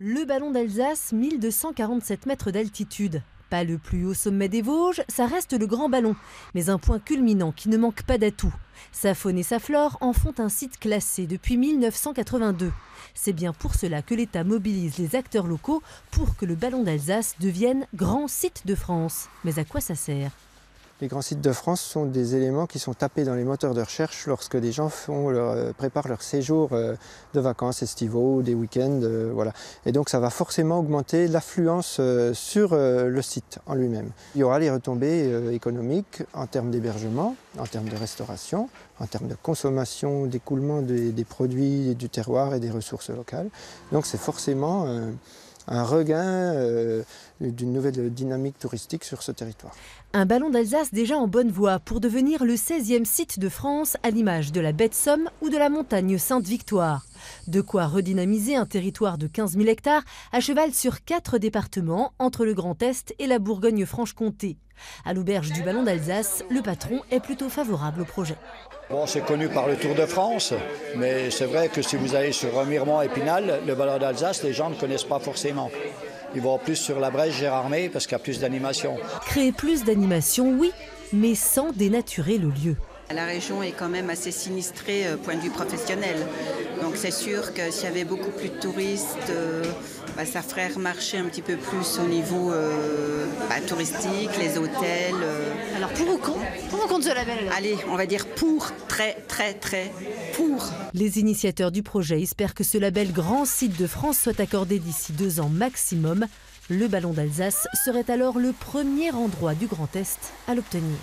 Le ballon d'Alsace, 1247 mètres d'altitude. Pas le plus haut sommet des Vosges, ça reste le grand ballon, mais un point culminant qui ne manque pas d'atouts. Sa faune et sa flore en font un site classé depuis 1982. C'est bien pour cela que l'État mobilise les acteurs locaux pour que le ballon d'Alsace devienne grand site de France. Mais à quoi ça sert ? Les grands sites de France sont des éléments qui sont tapés dans les moteurs de recherche lorsque des gens préparent leur séjour de vacances estivaux, des week-ends. Voilà. Et donc ça va forcément augmenter l'affluence sur le site en lui-même. Il y aura les retombées économiques en termes d'hébergement, en termes de restauration, en termes de consommation, d'écoulement des produits du terroir et des ressources locales. Donc c'est forcément un regain d'une nouvelle dynamique touristique sur ce territoire. Un ballon d'Alsace déjà en bonne voie pour devenir le 16e site de France à l'image de la baie de Somme ou de la montagne Sainte-Victoire. De quoi redynamiser un territoire de 15 000 hectares à cheval sur 4 départements entre le Grand Est et la Bourgogne-Franche-Comté. À l'auberge du ballon d'Alsace, le patron est plutôt favorable au projet. Bon, c'est connu par le Tour de France, mais c'est vrai que si vous allez sur Remiremont-Épinal, le ballon d'Alsace, les gens ne connaissent pas forcément. Ils vont plus sur la Brèche Gérardmer parce qu'il y a plus d'animation. Créer plus d'animation, oui, mais sans dénaturer le lieu. La région est quand même assez sinistrée point de vue professionnel. Donc c'est sûr que s'il y avait beaucoup plus de touristes, ça ferait remarcher un petit peu plus au niveau touristique, les hôtels. Alors pour ou contre ce label alors ? Allez, on va dire pour, très pour. Les initiateurs du projet espèrent que ce label Grand Site de France soit accordé d'ici 2 ans maximum. Le ballon d'Alsace serait alors le premier endroit du Grand Est à l'obtenir.